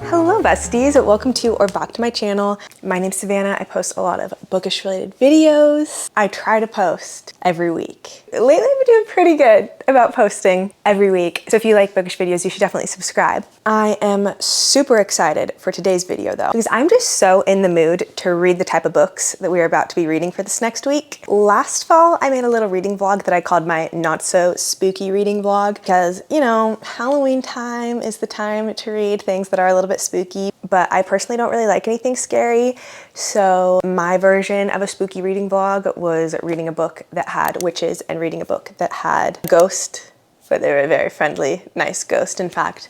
Hello besties, welcome to or back to my channel. My name's Savannah. I post a lot of bookish related videos. I try to post every week. Lately I've been doing pretty good about posting every week. So if you like bookish videos, you should definitely subscribe. I am super excited for today's video though, because I'm just so in the mood to read the type of books that we are about to be reading for this next week. Last fall, I made a little reading vlog that I called my not so spooky reading vlog because, you know, Halloween time is the time to read things that are a little bit spooky, but I personally don't really like anything scary. So my version of a spooky reading vlog was reading a book that had witches and reading a book that had a ghost, but they were a very friendly, nice ghost. In fact,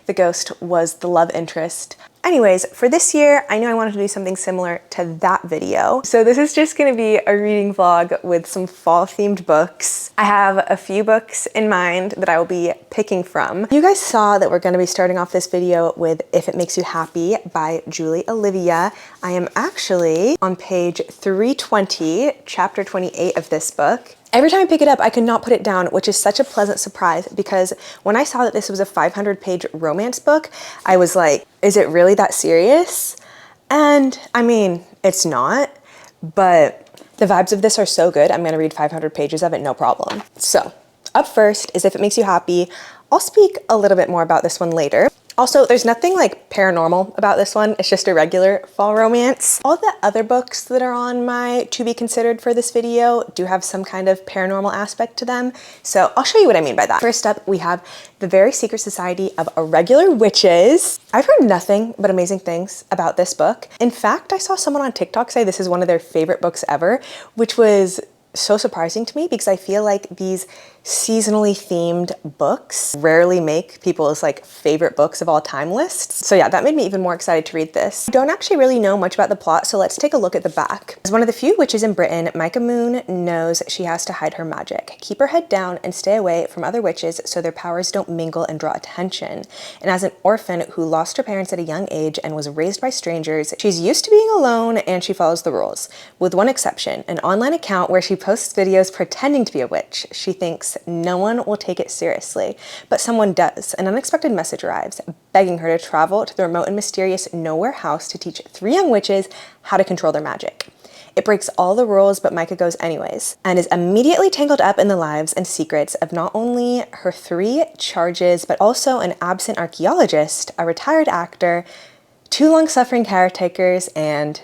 the ghost was the love interest. Anyways, for this year, I knew I wanted to do something similar to that video. So this is just gonna be a reading vlog with some fall themed books. I have a few books in mind that I will be picking from. You guys saw that we're gonna be starting off this video with If It Makes You Happy by Julie Olivia. I am actually on page 320, chapter 28 of this book. Every time I pick it up, I could not put it down, which is such a pleasant surprise because when I saw that this was a 500-page romance book, I was like, is it really that serious? And I mean, it's not, but the vibes of this are so good. I'm gonna read 500 pages of it, no problem. So up first is If It Makes You Happy. I'll speak a little bit more about this one later. Also, there's nothing like paranormal about this one. It's just a regular fall romance. All the other books that are on my to be considered for this video do have some kind of paranormal aspect to them. So I'll show you what I mean by that. First up, we have The Very Secret Society of Irregular Witches. I've heard nothing but amazing things about this book. In fact, I saw someone on TikTok say this is one of their favorite books ever, which was so surprising to me because I feel like these seasonally themed books rarely make people's like favorite books of all time lists. So yeah, that made me even more excited to read this. I don't actually really know much about the plot, so let's take a look at the back. As one of the few witches in Britain, Micah Moon knows she has to hide her magic, keep her head down, and stay away from other witches so their powers don't mingle and draw attention. And as an orphan who lost her parents at a young age and was raised by strangers, she's used to being alone and she follows the rules. With one exception, an online account where she posts videos pretending to be a witch. She thinks no one will take it seriously, but someone does. An unexpected message arrives, begging her to travel to the remote and mysterious Nowhere house to teach 3 young witches how to control their magic. It breaks all the rules, but Micah goes anyways, and is immediately tangled up in the lives and secrets of not only her 3 charges, but also an absent archaeologist, a retired actor, 2 long-suffering caretakers, and ...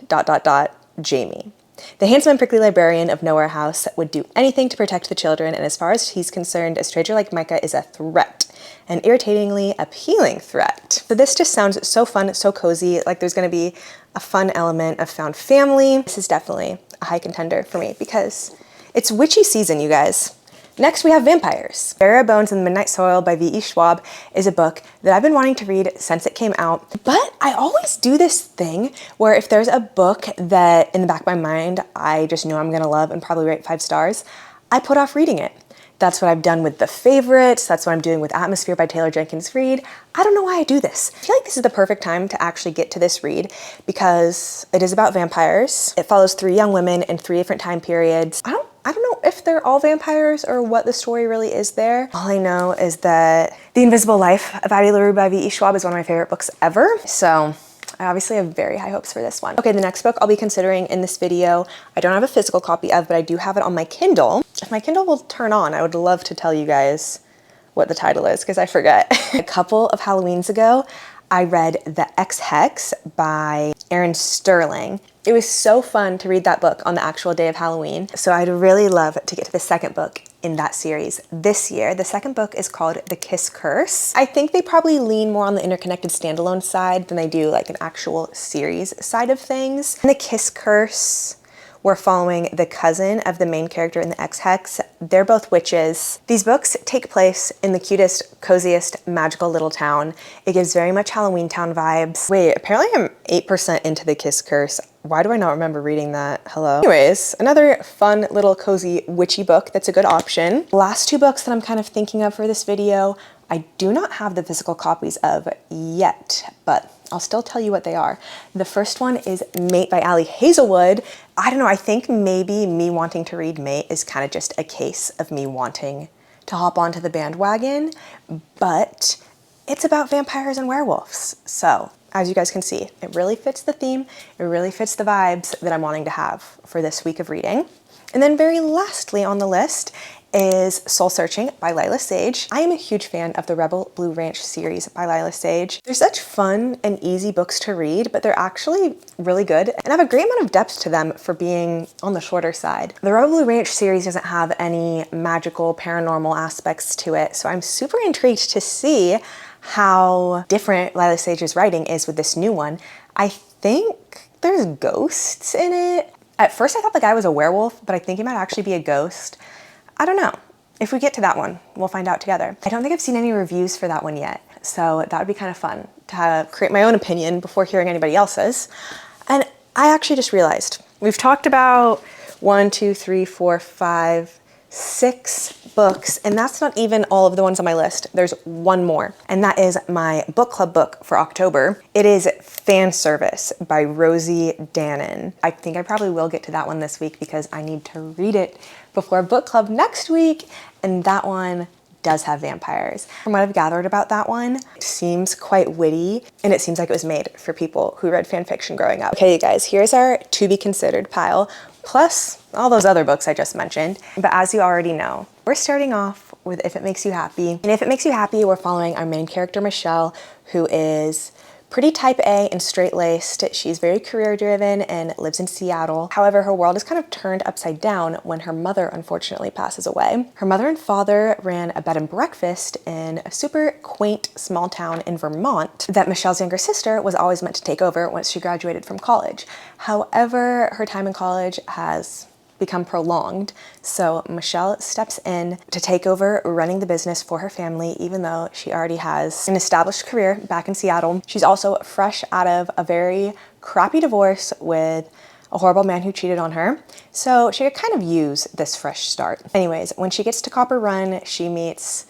Jamie. The handsome and prickly librarian of Nowhere House would do anything to protect the children, and as far as he's concerned, a stranger like Micah is a threat, an irritatingly appealing threat. So this just sounds so fun, so cozy, like there's gonna be a fun element of found family. This is definitely a high contender for me because it's witchy season, you guys. Next, we have Vampires. Bare Bones and the Midnight Soil by V.E. Schwab is a book that I've been wanting to read since it came out. But I always do this thing where if there's a book that in the back of my mind, I just know I'm gonna love and probably rate 5 stars, I put off reading it. That's what I've done with The Favorites. That's what I'm doing with Atmosphere by Taylor Jenkins Reid. I don't know why I do this. I feel like this is the perfect time to actually get to this read because it is about vampires. It follows 3 young women in 3 different time periods. I don't know if they're all vampires or what the story really is there. All I know is that The Invisible Life of Addie LaRue by V.E. Schwab is one of my favorite books ever. So I obviously have very high hopes for this one. Okay, the next book I'll be considering in this video, I don't have a physical copy of, but I do have it on my Kindle. If my Kindle will turn on, I would love to tell you guys what the title is because I forget. A couple of Halloweens ago, I read The Ex-Hex by Aaron Sterling. It was so fun to read that book on the actual day of Halloween. So I'd really love to get to the second book in that series this year. The second book is called The Kiss Curse. I think they probably lean more on the interconnected standalone side than they do like an actual series side of things. In The Kiss Curse, we're following the cousin of the main character in The Ex-Hex. They're both witches. These books take place in the cutest, coziest, magical little town. It gives very much Halloween Town vibes. Wait, apparently I'm 8% into The Kiss Curse. Why do I not remember reading that? Hello? Anyways, another fun little cozy witchy book that's a good option. Last two books that I'm kind of thinking of for this video, I do not have the physical copies of yet, but I'll still tell you what they are. The first one is Mate by Ali Hazelwood. I don't know, I think maybe me wanting to read Mate is kind of just a case of me wanting to hop onto the bandwagon, but it's about vampires and werewolves. So as you guys can see, it really fits the theme. It really fits the vibes that I'm wanting to have for this week of reading. And then very lastly on the list is Soul Searching by Lila Sage. I am a huge fan of the Rebel Blue Ranch series by Lila Sage. They're such fun and easy books to read, but they're actually really good and have a great amount of depth to them for being on the shorter side. The Rebel Blue Ranch series doesn't have any magical paranormal aspects to it, so I'm super intrigued to see how different Lila Sage's writing is with this new one. I think there's ghosts in it. At first I thought the guy was a werewolf, but I think he might actually be a ghost. I don't know. If we get to that one, we'll find out together. I don't think I've seen any reviews for that one yet, so that would be kind of fun to create my own opinion before hearing anybody else's. And I actually just realized we've talked about 1, 2, 3, 4, 5, 6 books, and that's not even all of the ones on my list. There's one more, and that is my book club book for October. It is Fan Service by Rosie Dannon. I think I probably will get to that one this week because I need to read it before book club next week, and that one does have vampires. From what I've gathered about that one, it seems quite witty, and it seems like it was made for people who read fan fiction growing up. Okay, you guys, here's our to be considered pile, plus all those other books I just mentioned. But as you already know, we're starting off with If It Makes You Happy. And If It Makes You Happy, we're following our main character, Michelle, who is pretty type A and straight-laced. She's very career-driven and lives in Seattle. However, her world is kind of turned upside down when her mother unfortunately passes away. Her mother and father ran a bed and breakfast in a super quaint small town in Vermont that Michelle's younger sister was always meant to take over once she graduated from college. However, her time in college has become prolonged, so Michelle steps in to take over running the business for her family, even though she already has an established career back in Seattle. She's also fresh out of a very crappy divorce with a horrible man who cheated on her, so she could kind of use this fresh start. Anyways, when she gets to Copper Run, she meets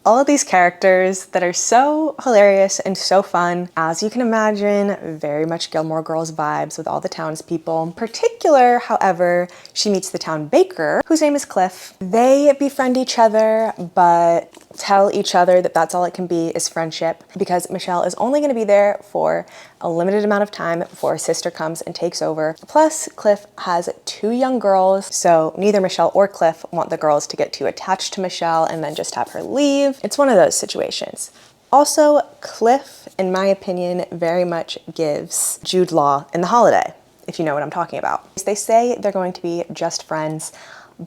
all of these characters that are so hilarious and so fun. As you can imagine, very much Gilmore Girls vibes with all the townspeople. In particular, however, she meets the town baker, whose name is Cliff. They befriend each other, but tell each other that that's all it can be is friendship, because Michelle is only gonna be there for a limited amount of time before her sister comes and takes over. Plus, Cliff has 2 young girls, so neither Michelle or Cliff want the girls to get too attached to Michelle and then just have her leave. It's one of those situations. Also, Cliff, in my opinion, very much gives Jude Law in The Holiday, if you know what I'm talking about. They say they're going to be just friends,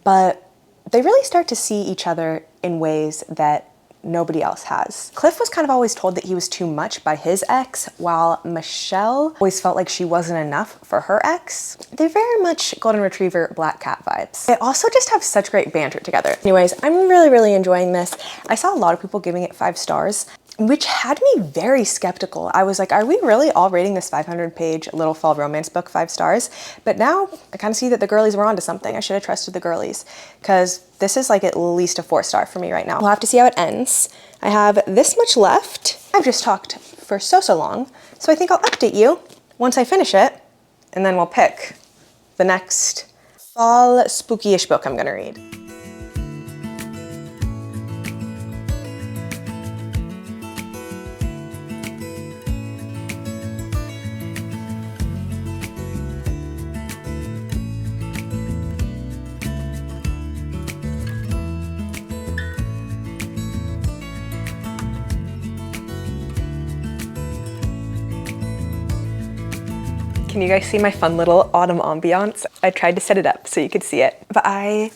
but they really start to see each other in ways that nobody else has. Cliff was kind of always told that he was too much by his ex, while Michelle always felt like she wasn't enough for her ex. They're very much Golden Retriever Black Cat vibes. They also just have such great banter together. Anyways, I'm really enjoying this. I saw a lot of people giving it 5 stars, which had me very skeptical. I was like, are we really all rating this 500-page little fall romance book 5 stars? But now I kind of see that the girlies were onto something. I should have trusted the girlies, because this is like at least a 4-star for me right now. We'll have to see how it ends. I have this much left. I've just talked for so long, so I think I'll update you once I finish it, and then we'll pick the next fall spooky-ish book I'm gonna read. Can you guys see my fun little autumn ambiance? I tried to set it up so you could see it. But I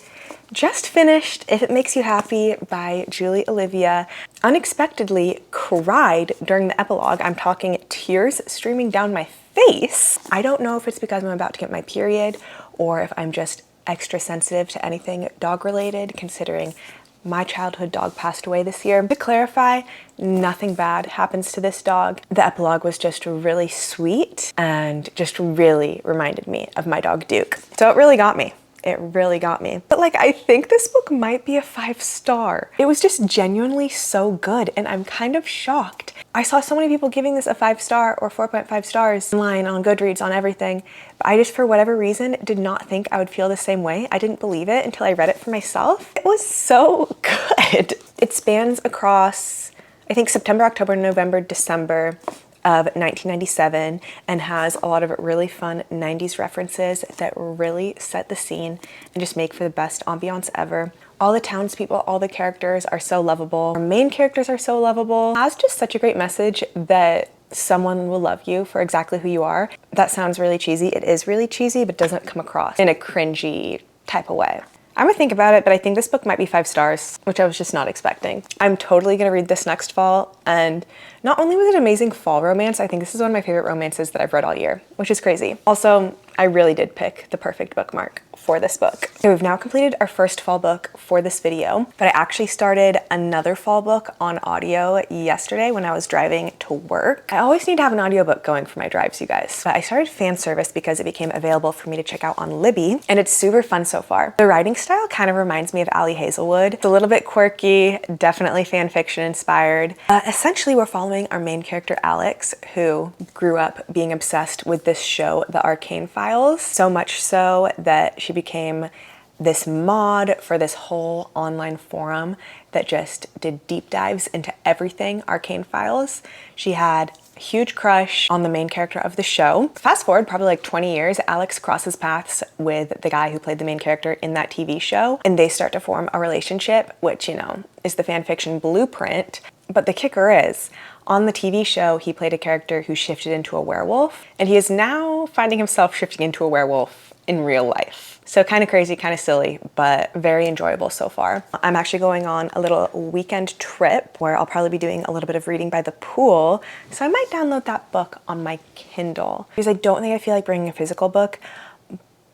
just finished If It Makes You Happy by Julie Olivia. Unexpectedly cried during the epilogue. I'm talking tears streaming down my face. I don't know if it's because I'm about to get my period or if I'm just extra sensitive to anything dog related, considering my childhood dog passed away this year. To clarify, nothing bad happens to this dog. The epilogue was just really sweet and just really reminded me of my dog Duke. So it really got me. It really got me. But like, I think this book might be a 5-star. It was just genuinely so good and I'm kind of shocked. I saw so many people giving this a 5-star or 4.5 stars online, on Goodreads, on everything. But I just, for whatever reason, did not think I would feel the same way. I didn't believe it until I read it for myself. It was so good. It spans across, I think, September, October, November, December of 1997 and has a lot of really fun 90s references that really set the scene and just make for the best ambiance ever. All the townspeople, all the characters are so lovable. Our main characters are so lovable. It has just such a great message that someone will love you for exactly who you are. That sounds really cheesy. It is really cheesy, but doesn't come across in a cringy type of way. I'm gonna think about it, but I think this book might be 5 stars, which I was just not expecting. I'm totally gonna read this next fall, and not only was it an amazing fall romance, I think this is one of my favorite romances that I've read all year, which is crazy. Also, I really did pick the perfect bookmark for this book. So we've now completed our first fall book for this video, but I actually started another fall book on audio yesterday when I was driving to work. I always need to have an audiobook going for my drives, you guys. But I started fan service because it became available for me to check out on Libby, and it's super fun so far. The writing style kind of reminds me of Ali Hazelwood. It's a little bit quirky, definitely fan fiction inspired. Essentially, we're following our main character, Alex, who grew up being obsessed with this show, The Arcane Files, so much so that she became this mod for this whole online forum that just did deep dives into everything Arcane Files. She had a huge crush on the main character of the show. Fast forward probably like 20 years, Alex crosses paths with the guy who played the main character in that TV show, and they start to form a relationship, which, you know, is the fanfiction blueprint. But the kicker is, on the TV show, he played a character who shifted into a werewolf, and he is now finding himself shifting into a werewolf in real life. So kind of crazy, kind of silly, but very enjoyable so far. I'm actually going on a little weekend trip where I'll probably be doing a little bit of reading by the pool, so I might download that book on my Kindle because I don't think I feel like bringing a physical book,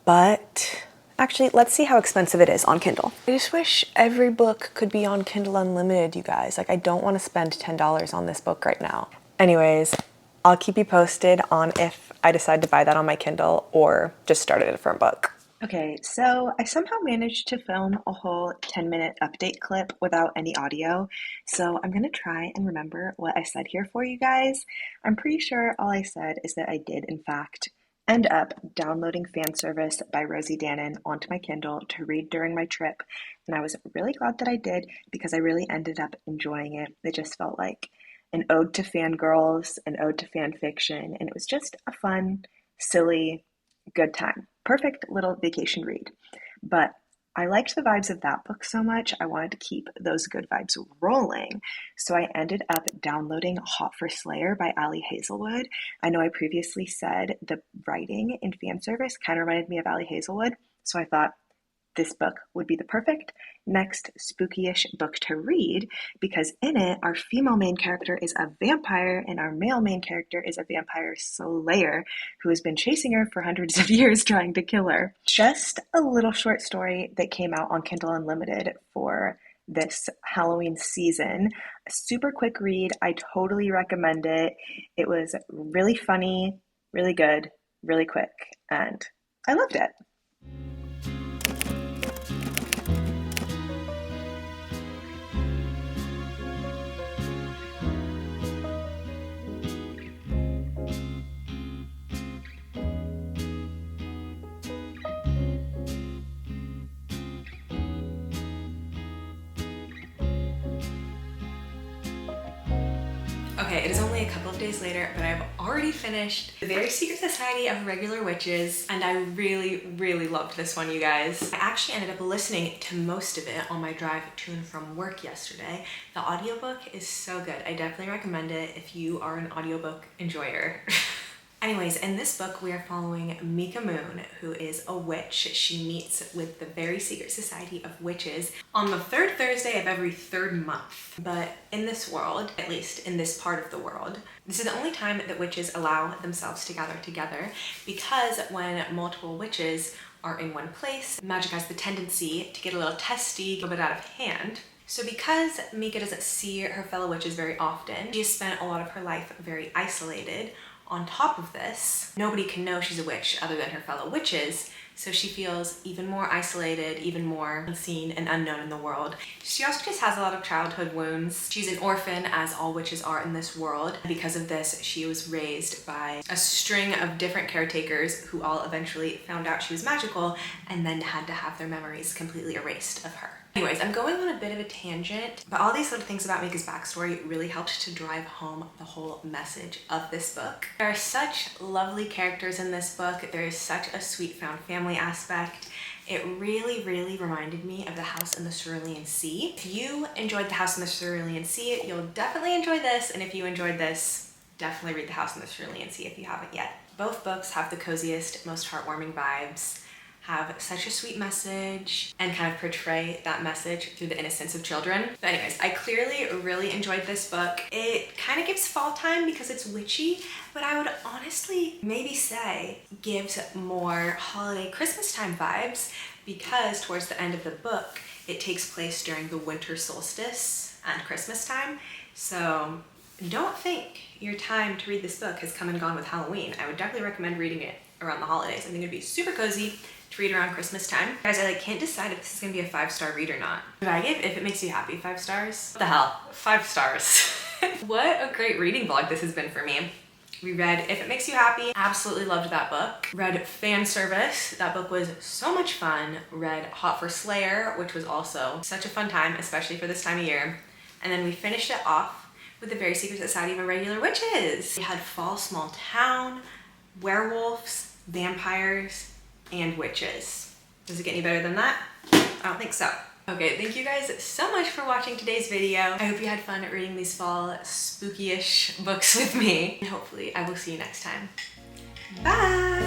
but actually, let's see how expensive it is on Kindle. I just wish every book could be on Kindle Unlimited, you guys. Like, I don't want to spend $10 on this book right now. Anyways, I'll keep you posted on if I decide to buy that on my Kindle or just start a different book. Okay, so I somehow managed to film a whole 10-minute update clip without any audio, so I'm gonna try and remember what I said here for you guys. I'm pretty sure all I said is that I did, in fact, end up downloading Fan Service by Rosie Danon onto my Kindle to read during my trip, and I was really glad that I did because I really ended up enjoying it. It just felt like an ode to fangirls, an ode to fan fiction, and it was just a fun, silly, good time. Perfect little vacation read. But I liked the vibes of that book so much, I wanted to keep those good vibes rolling. So I ended up downloading Hot for Slayer by Ali Hazelwood. I know I previously said the writing in Fan Service kind of reminded me of Ali Hazelwood, so I thought this book would be the perfect next spooky-ish book to read because in it, our female main character is a vampire and our male main character is a vampire slayer who has been chasing her for hundreds of years trying to kill her. Just a little short story that came out on Kindle Unlimited for this Halloween season. A super quick read. I totally recommend it. It was really funny, really good, really quick, and I loved it. Okay, it is only a couple of days later, but I've already finished The Very Secret Society of Regular Witches, and I really, really loved this one, you guys. I actually ended up listening to most of it on my drive to and from work yesterday. The audiobook is so good. I definitely recommend it if you are an audiobook enjoyer. Anyways, in this book, we are following Mika Moon, who is a witch. She meets with the very secret society of witches on the third Thursday of every third month. But in this world, at least in this part of the world, this is the only time that witches allow themselves to gather together, because when multiple witches are in one place, magic has the tendency to get a little testy, a little bit out of hand. So because Mika doesn't see her fellow witches very often, she has spent a lot of her life very isolated. On top of this, nobody can know she's a witch other than her fellow witches, so she feels even more isolated, even more unseen and unknown in the world. She also just has a lot of childhood wounds. She's an orphan, as all witches are in this world. Because of this, she was raised by a string of different caretakers who all eventually found out she was magical and then had to have their memories completely erased of her. Anyways, I'm going on a bit of a tangent, but all these little things about Mika's backstory really helped to drive home the whole message of this book. There are such lovely characters in this book. There is such a sweet found family aspect. It really, really reminded me of The House in the Cerulean Sea. If you enjoyed The House in the Cerulean Sea, you'll definitely enjoy this, and if you enjoyed this, definitely read The House in the Cerulean Sea if you haven't yet. Both books have the coziest, most heartwarming vibes, have such a sweet message, and kind of portray that message through the innocence of children. But anyways, I clearly really enjoyed this book. It kind of gives fall time because it's witchy, but I would honestly maybe say gives more holiday Christmas time vibes, because towards the end of the book, it takes place during the winter solstice and Christmas time. So don't think your time to read this book has come and gone with Halloween. I would definitely recommend reading it around the holidays. I think it'd be super cozy to read around Christmas time. Guys, I can't decide if this is gonna be a 5-star read or not. Should I give If It Makes You Happy 5 stars? What the hell? 5 stars. What a great reading vlog this has been for me. We read If It Makes You Happy, absolutely loved that book. Read Fan Service, that book was so much fun. Read Hot for Slayer, which was also such a fun time, especially for this time of year. And then we finished it off with The Very Secret Society of Irregular Witches. We had Fall Small Town, werewolves, vampires, and witches. Does it get any better than that? I don't think so. Okay, thank you guys so much for watching today's video. I hope you had fun reading these fall spooky-ish books with me. And hopefully I will see you next time. Bye!